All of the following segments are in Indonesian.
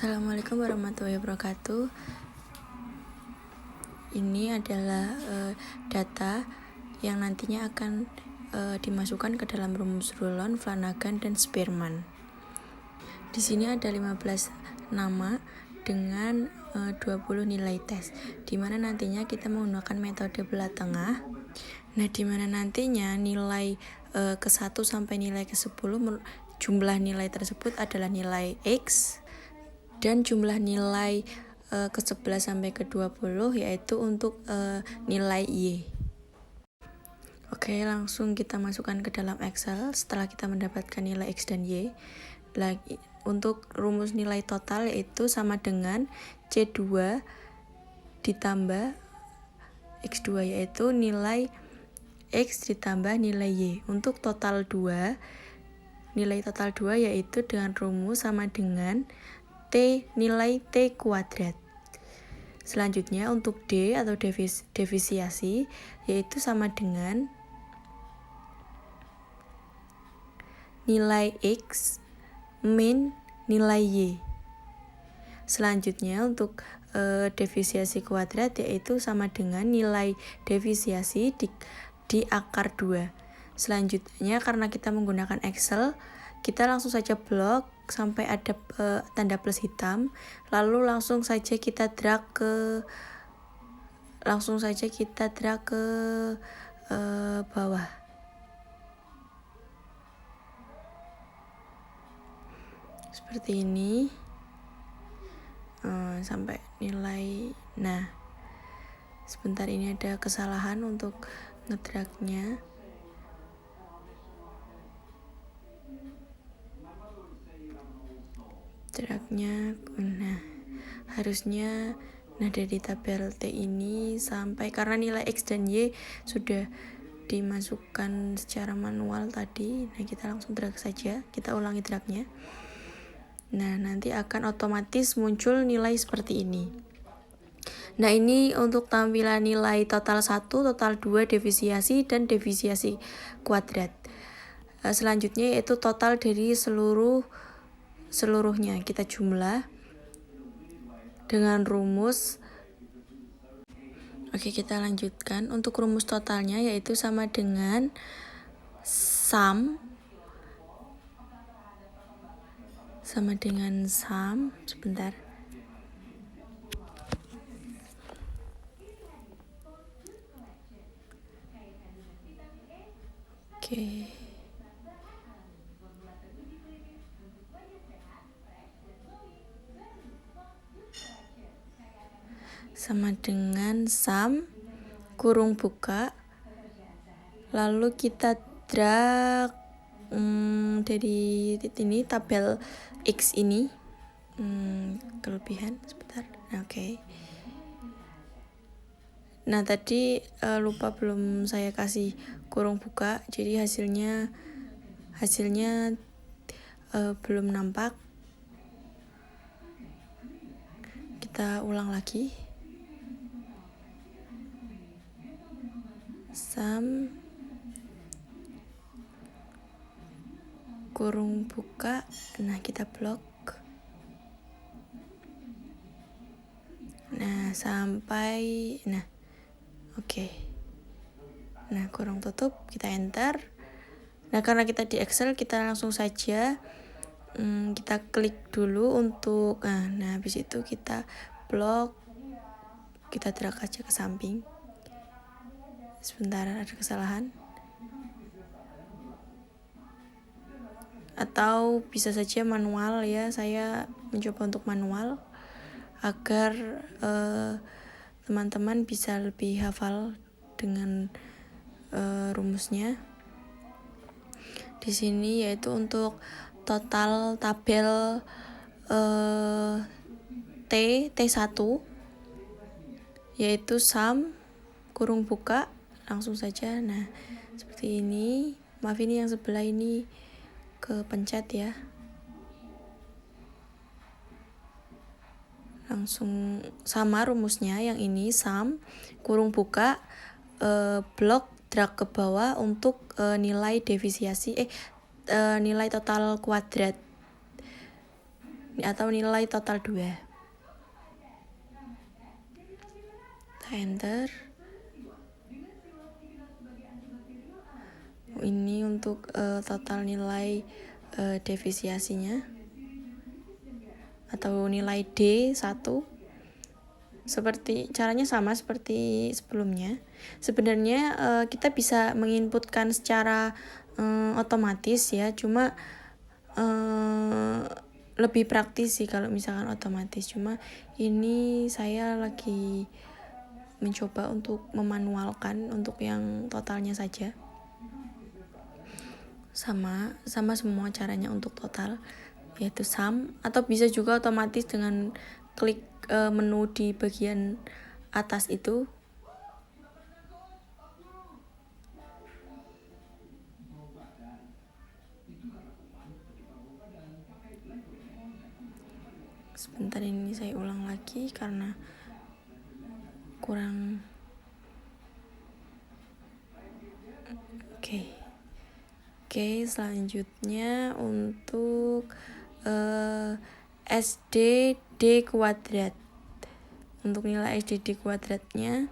Assalamualaikum warahmatullahi wabarakatuh. Ini adalah data yang nantinya akan dimasukkan ke dalam rumus Rulon, Flanagan, dan Spearman. Di sini ada 15 nama dengan 20 nilai tes, di mana nantinya kita menggunakan metode belah tengah. Nah, di mana nantinya nilai ke-1 sampai nilai ke-10 jumlah nilai tersebut adalah nilai X, dan jumlah nilai ke-11 sampai ke-20 yaitu untuk nilai Y. Oke, langsung kita masukkan ke dalam Excel setelah kita mendapatkan nilai X dan Y. Lagi untuk rumus nilai total yaitu sama dengan C2 ditambah X2, yaitu nilai X ditambah nilai Y. Untuk total 2, nilai total 2 yaitu dengan rumus sama dengan nilai T kuadrat. Selanjutnya untuk D atau defisiasi yaitu sama dengan nilai X min nilai Y. Selanjutnya untuk defisiasi kuadrat yaitu sama dengan nilai defisiasi di akar 2. Selanjutnya karena kita menggunakan Excel, kita langsung saja blok sampai ada tanda plus hitam, lalu langsung saja kita drag ke bawah. Seperti ini sampai nilai. Nah, sebentar, ini ada kesalahan untuk ngedragnya. Nah, harusnya dari tabel T ini sampai, karena nilai X dan Y sudah dimasukkan secara manual tadi. Nah, kita langsung drag saja, kita ulangi dragnya. Nah, nanti akan otomatis muncul nilai seperti ini. Nah, ini untuk tampilan nilai total 1, total 2, defisiasi, dan defisiasi kuadrat. Selanjutnya yaitu total dari seluruhnya kita jumlah dengan rumus. Oke, kita lanjutkan. Untuk rumus totalnya yaitu sama dengan sum sebentar. Oke. Sama dengan sum kurung buka, lalu kita drag dari ini tabel X ini kelebihan sebentar. Oke. Nah, tadi lupa belum saya kasih kurung buka, jadi hasilnya belum nampak. Kita ulang lagi. Sum kurung buka. Nah, kita blok. Nah, sampai oke. Nah, kurung tutup, kita enter. Nah, karena kita di Excel, kita langsung saja kita klik dulu untuk nah habis itu kita blok, kita drag aja ke samping. Sebentar, ada kesalahan. Atau bisa saja manual ya, saya mencoba untuk manual agar teman-teman bisa lebih hafal dengan rumusnya. Di sini yaitu untuk total tabel T1 yaitu sum kurung buka, langsung saja. Nah, seperti ini. Maaf, ini yang sebelah ini kepencet ya. Langsung sama rumusnya, yang ini sum kurung buka blok drag ke bawah untuk nilai defisiasi nilai total kuadrat. atau nilai total 2. Enter. Ini untuk total nilai defisiasinya atau nilai D1. Caranya sama seperti sebelumnya. Sebenarnya kita bisa menginputkan secara otomatis ya, cuma lebih praktis sih kalau misalkan otomatis. Cuma ini saya lagi mencoba untuk memanualkan untuk yang totalnya saja. Sama semua caranya untuk total, yaitu sum, atau bisa juga otomatis dengan klik menu di bagian atas itu. Sebentar, ini saya ulang lagi karena kurang. Oke, selanjutnya untuk SDD kuadrat. Untuk nilai SDD kuadratnya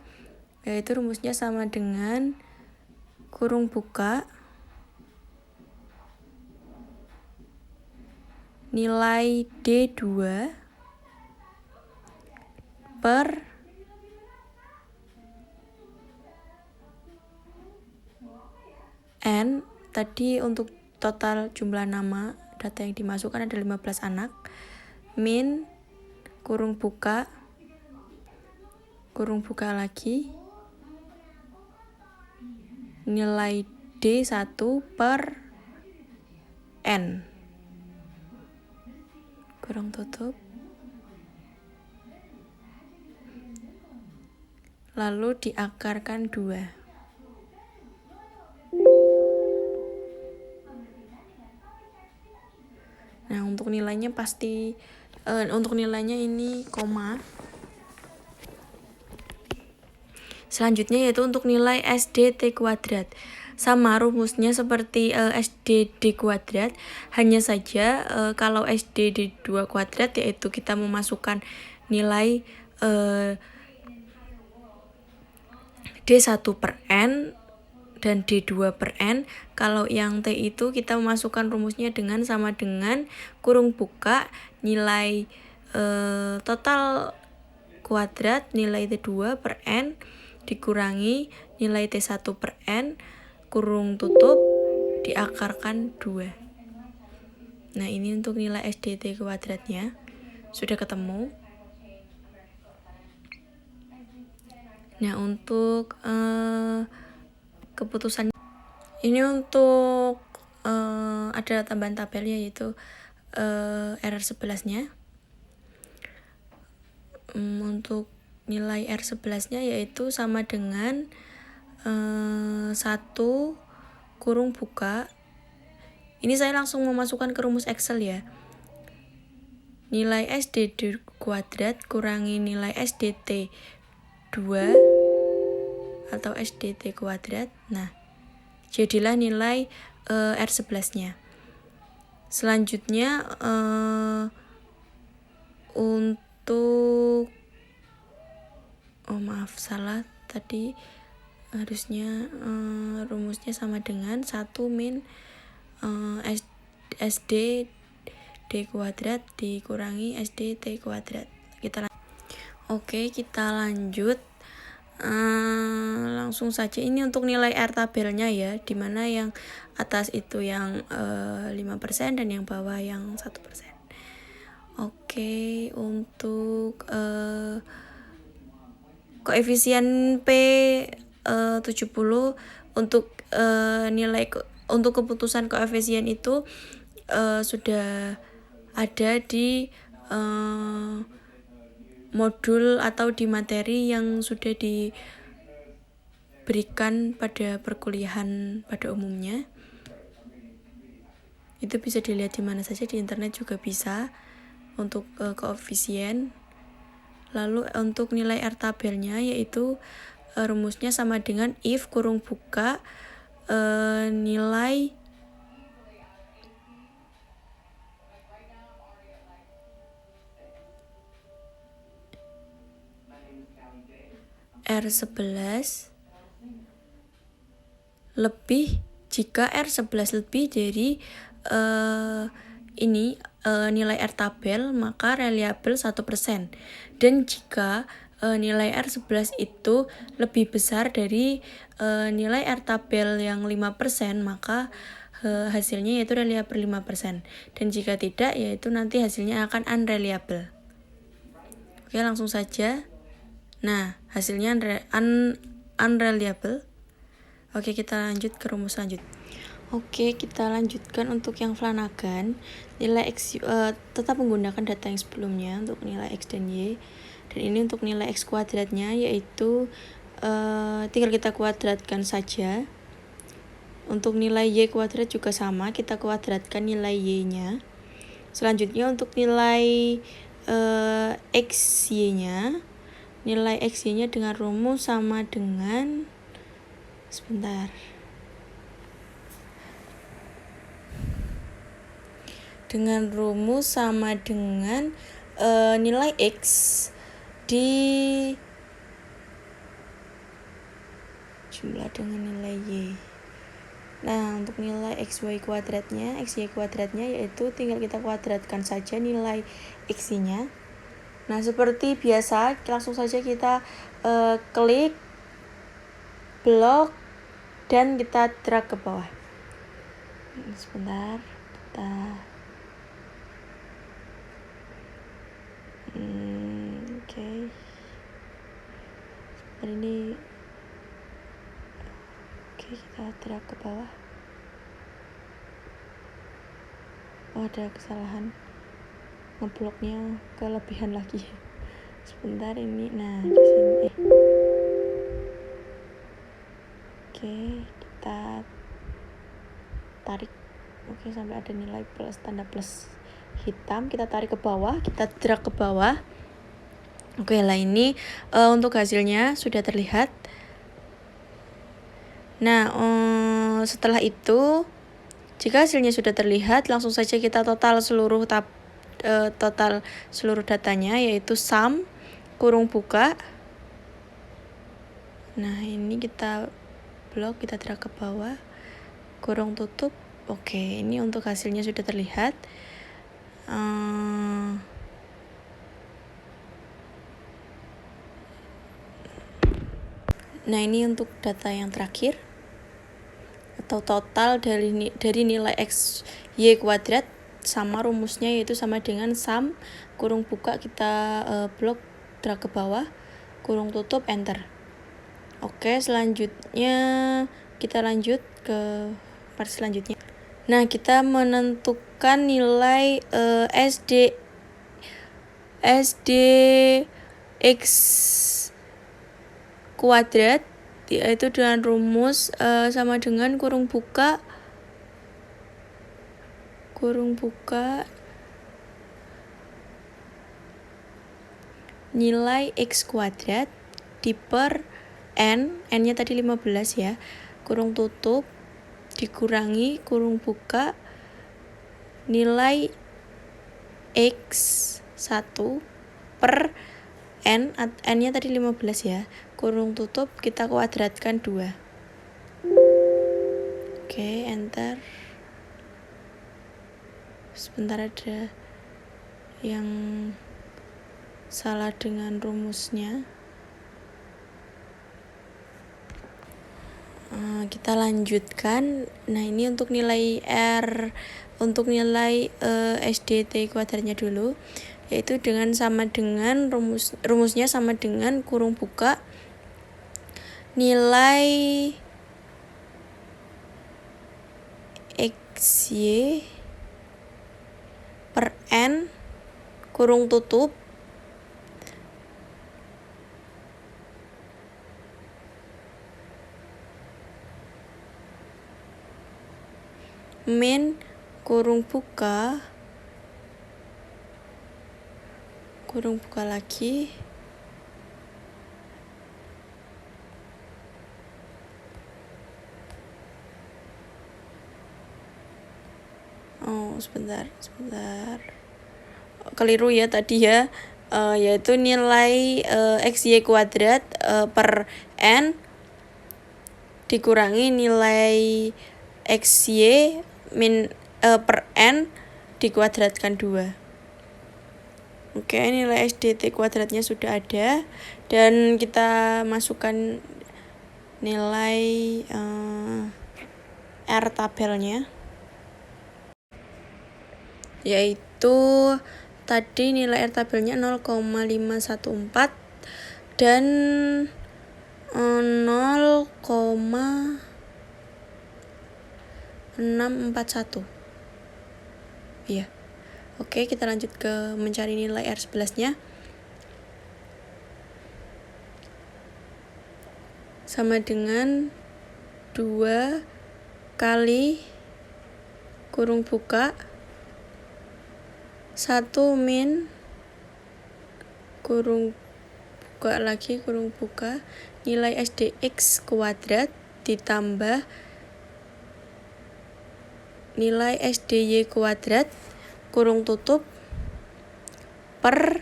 yaitu rumusnya sama dengan kurung buka nilai D2 per N. Tadi untuk total jumlah nama data yang dimasukkan ada 15 anak, min kurung buka lagi nilai D1 per N, kurung tutup, lalu diakarkan 2. Nah, untuk nilainya untuk nilainya ini koma. Selanjutnya yaitu untuk nilai SDT kuadrat. Sama rumusnya seperti SDD kuadrat, hanya saja kalau SDD2 kuadrat yaitu kita memasukkan nilai D1 per N dan D2 per N. Kalau yang T itu kita memasukkan rumusnya dengan sama dengan kurung buka nilai total kuadrat nilai T2 per N dikurangi nilai T1 per N kurung tutup diakarkan 2. Nah, ini untuk nilai SDT kuadratnya sudah ketemu. Nah, untuk keputusan ini untuk ada tambahan tabelnya yaitu R11-nya. Untuk nilai R11-nya yaitu sama dengan 1 kurung buka. Ini saya langsung memasukkan ke rumus Excel ya. Nilai SDD kuadrat kurangi nilai SDT 2 atau SDT kuadrat. Nah, jadilah nilai R11-nya. Selanjutnya untuk salah tadi, harusnya rumusnya sama dengan 1 min SD D kuadrat dikurangi SDT kuadrat. Kita lanjut langsung saja. Ini untuk nilai R tabelnya ya, dimana yang atas itu yang 5% dan yang bawah yang 1%. Untuk koefisien P 70 untuk nilai untuk keputusan koefisien itu sudah ada di modul atau di materi yang sudah diberikan pada perkuliahan pada umumnya. Itu bisa dilihat di mana saja, di internet juga bisa untuk koefisien. Lalu untuk nilai R tabelnya yaitu rumusnya sama dengan if kurung buka nilai R11 lebih jika R11 lebih dari nilai R tabel, maka reliabel 1%. Dan jika nilai R11 itu lebih besar dari nilai R tabel yang 5%, maka hasilnya yaitu reliable 5%. Dan jika tidak, yaitu nanti hasilnya akan unreliable. Oke, langsung saja. Nah, hasilnya unreliable. Oke, kita lanjut ke rumus selanjutnya. Oke, kita lanjutkan untuk yang Flanagan. Nilai X tetap menggunakan data yang sebelumnya untuk nilai X dan Y. Dan ini untuk nilai X kuadratnya, yaitu tinggal kita kuadratkan saja. Untuk nilai Y kuadrat juga sama, kita kuadratkan nilai Y-nya. Selanjutnya untuk nilai XY-nya, nilai XY-nya dengan rumus sama dengan dengan rumus sama dengan nilai X dijumlah dengan nilai Y. Nah, untuk nilai XY kuadratnya yaitu tinggal kita kuadratkan saja nilai X-nya. Nah, seperti biasa, langsung saja kita klik blok dan kita drag ke bawah. Sebentar, kita Oke. Sebentar ini. Oke, kita drag ke bawah. Oh, ada kesalahan. Ngebloknya kelebihan lagi. Sebentar ini. Nah, di sini. Oke, kita tarik. Oke, sampai ada nilai plus, tanda plus hitam, kita tarik ke bawah, kita drag ke bawah. Oke, lah ini untuk hasilnya sudah terlihat. Nah, setelah itu, jika hasilnya sudah terlihat, langsung saja kita total seluruh datanya, yaitu sum kurung buka. Nah, ini kita blok, kita drag ke bawah, kurung tutup. Oke, ini untuk hasilnya sudah terlihat. Nah, ini untuk data yang terakhir atau total dari nilai X Y kuadrat, sama rumusnya yaitu sama dengan sum kurung buka, kita blok, drag ke bawah, kurung tutup, enter. Oke, selanjutnya kita lanjut ke part selanjutnya. Nah, kita menentukan nilai SD X kuadrat, yaitu dengan rumus sama dengan kurung buka nilai X kuadrat diper N-nya tadi 15 ya, kurung tutup dikurangi kurung buka nilai X1 per N-nya tadi 15 ya, kurung tutup kita kuadratkan 2. Oke, enter. Sebentar, ada yang salah dengan rumusnya. Kita lanjutkan. Nah, ini untuk nilai R, untuk nilai SDT kuadratnya dulu, yaitu dengan sama dengan rumusnya sama dengan kurung buka nilai XY per N kurung tutup min kurung buka lagi sebentar keliru ya tadi ya, yaitu nilai XY kuadrat per N dikurangi nilai XY per N dikuadratkan 2. Oke, nilai SDT kuadratnya sudah ada, dan kita masukkan nilai R tabelnya, yaitu tadi nilai R tabelnya 0,514 dan 0,641. Iya. Oke, kita lanjut ke mencari nilai R11-nya. Sama dengan 2 kali kurung buka 1 min kurung buka lagi kurung buka nilai SDX kuadrat ditambah nilai SDY kuadrat kurung tutup per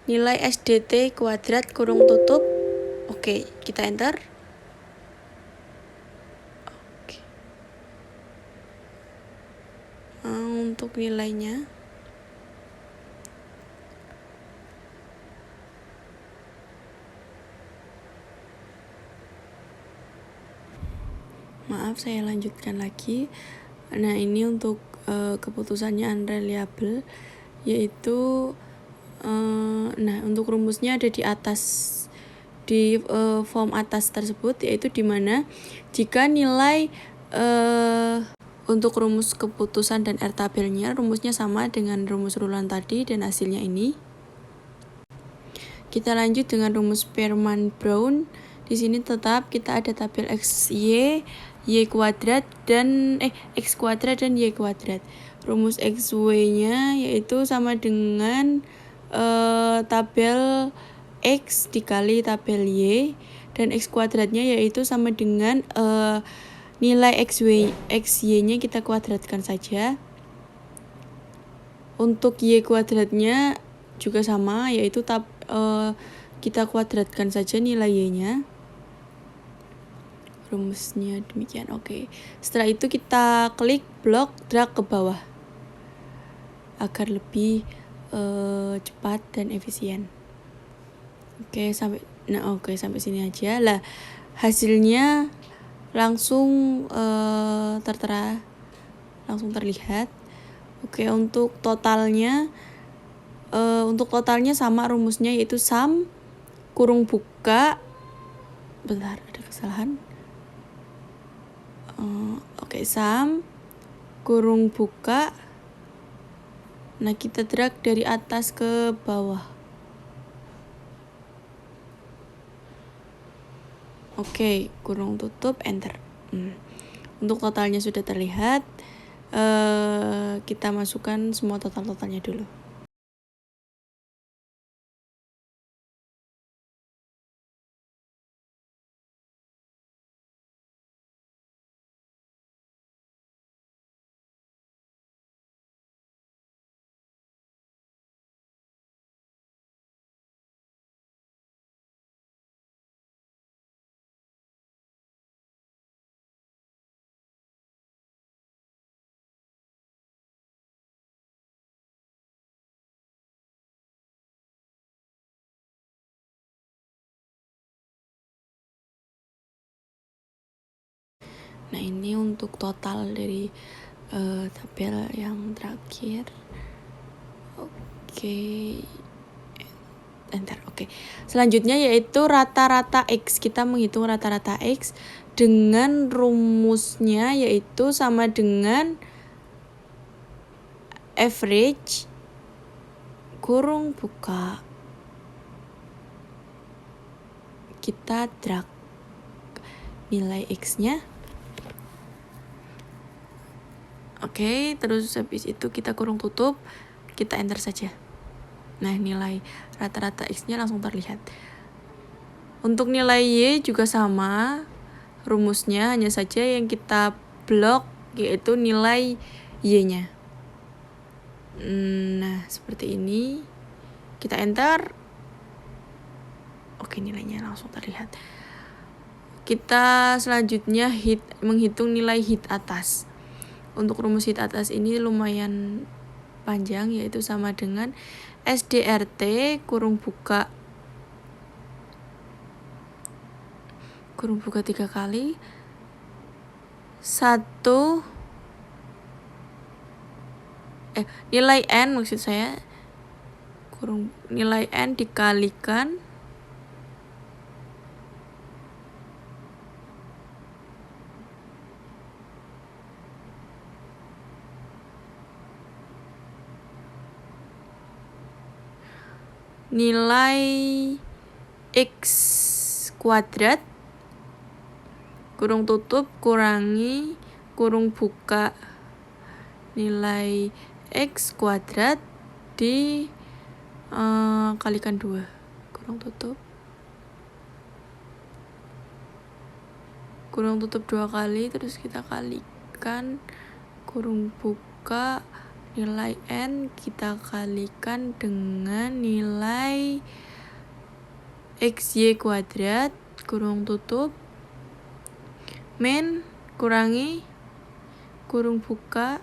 nilai SDT kuadrat kurung tutup. Oke, kita enter. Oke. Untuk nilainya maaf, saya lanjutkan lagi. Nah, ini untuk keputusannya unreliable, yaitu untuk rumusnya ada di atas, di form atas tersebut, yaitu dimana jika nilai untuk rumus keputusan dan R tabelnya rumusnya sama dengan rumus Rulon tadi dan hasilnya ini. Kita lanjut dengan rumus Spearman-Brown. Di sini tetap kita ada tabel XY, Y kuadrat dan X kuadrat dan Y kuadrat. Rumus XY-nya yaitu sama dengan tabel X dikali tabel Y, dan X kuadratnya yaitu sama dengan nilai XY-nya kita kuadratkan saja. Untuk Y kuadratnya juga sama, yaitu kita kuadratkan saja nilai Y-nya. Rumusnya demikian. Oke. Setelah itu kita klik blok drag ke bawah agar lebih cepat dan efisien. Oke, sampai sini aja. Lah, hasilnya langsung tertera, langsung terlihat. Oke, untuk totalnya sama rumusnya, yaitu sum kurung buka. Bentar, ada kesalahan. Sum kurung buka. Nah, kita drag dari atas ke bawah. Oke, kurung tutup, enter. Untuk totalnya sudah terlihat. Kita masukkan semua totalnya dulu. Nah, ini untuk total dari tabel yang terakhir. Oke. Enter. Oke. Selanjutnya yaitu rata-rata X. Kita menghitung rata-rata X dengan rumusnya yaitu sama dengan average kurung buka. Kita drag nilai X-nya. Oke, terus habis itu kita kurung tutup, kita enter saja. Nah, nilai rata-rata X-nya langsung terlihat. Untuk nilai Y juga sama, rumusnya hanya saja yang kita blok yaitu nilai Y-nya. Nah, seperti ini. Kita enter. Oke, nilainya langsung terlihat. Kita selanjutnya menghitung nilai hit atas. Untuk rumus hit atas ini lumayan panjang, yaitu sama dengan SDRT kurung buka 3 kali 1 nilai N maksud saya nilai N dikalikan nilai X kuadrat kurung tutup kurangi kurung buka nilai X kuadrat kalikan 2 kurung tutup 2 kali, terus kita kalikan kurung buka nilai N kita kalikan dengan nilai XY kuadrat kurung tutup min kurangi kurung buka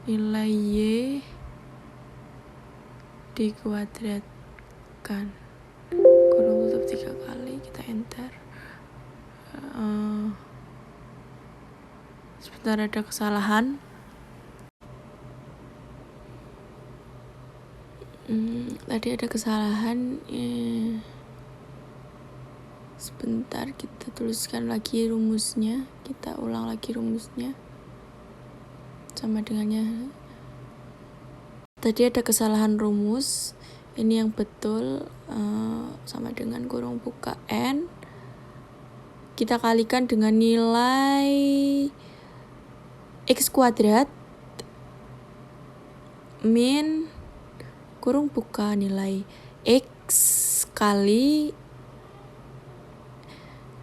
nilai Y dikuadratkan kurung tutup 3 kali, kita enter. Sebentar, ada kesalahan. Tadi ada kesalahan. Sebentar, kita tuliskan lagi rumusnya. Kita ulang lagi rumusnya. Sama dengannya. Tadi ada kesalahan rumus. Ini yang betul, sama dengan kurung buka N. Kita kalikan dengan nilai X kuadrat min kurung buka nilai X kali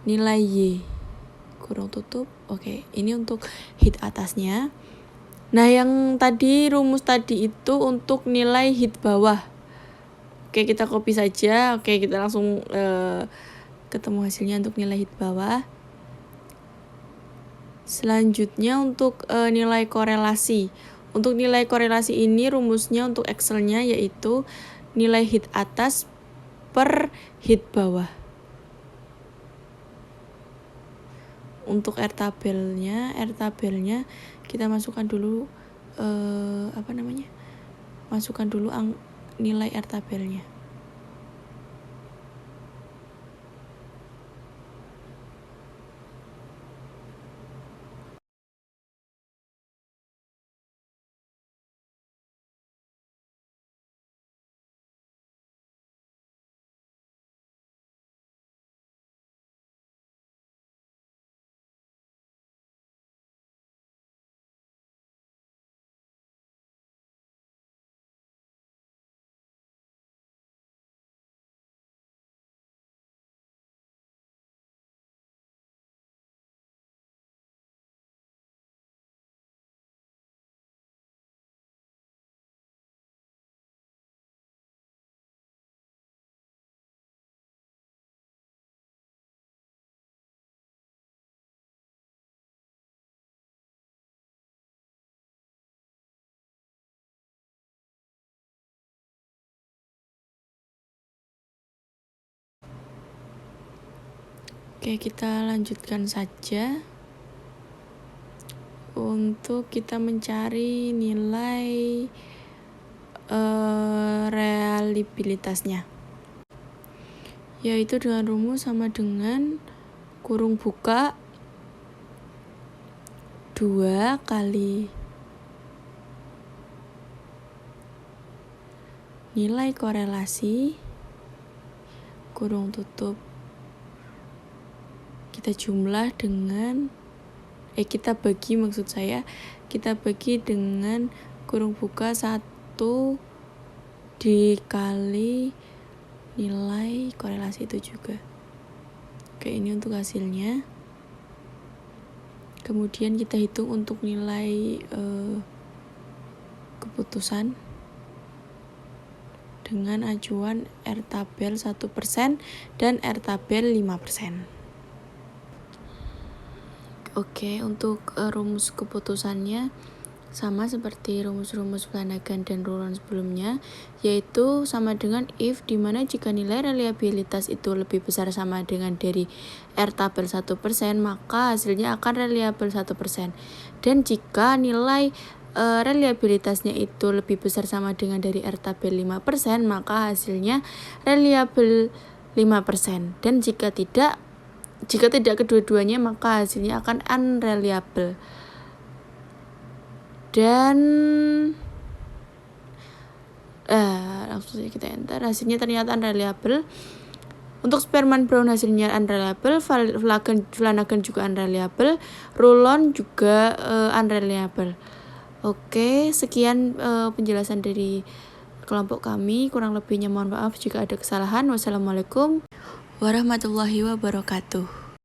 nilai Y kurung tutup. Oke, ini untuk hit atasnya. Nah, yang tadi rumus tadi itu untuk nilai hit bawah. Oke, kita copy saja. Oke, kita langsung ketemu hasilnya untuk nilai hit bawah. Selanjutnya untuk nilai korelasi. Untuk nilai korelasi ini rumusnya untuk Excel-nya yaitu nilai hit atas per hit bawah. Untuk R tabelnya kita masukkan dulu masukkan dulu nilai R tabelnya. Oke, kita lanjutkan saja. Untuk kita mencari nilai reliabilitasnya, yaitu dengan rumus sama dengan kurung buka 2 kali nilai korelasi kurung tutup kita jumlah dengan kita bagi dengan kurung buka 1 dikali nilai korelasi itu juga. Oke, ini untuk hasilnya. Kemudian kita hitung untuk nilai keputusan dengan acuan R-tabel 1% dan R-tabel 5%. Oke, untuk rumus keputusannya sama seperti rumus-rumus Flanagan dan Rulon sebelumnya, yaitu sama dengan if, dimana jika nilai reliabilitas itu lebih besar sama dengan dari R-tabel 1%, maka hasilnya akan reliable 1%. Dan jika nilai reliabilitasnya itu lebih besar sama dengan dari R-tabel 5%, maka hasilnya reliable 5%. Dan jika tidak kedua-duanya, maka hasilnya akan unreliable. Dan langsung saja kita enter, hasilnya ternyata unreliable. Untuk Spearman Brown hasilnya unreliable, Flanagan juga unreliable, Rulon juga unreliable. Oke, sekian penjelasan dari kelompok kami, kurang lebihnya mohon maaf jika ada kesalahan. Wassalamualaikum warahmatullahi wabarakatuh.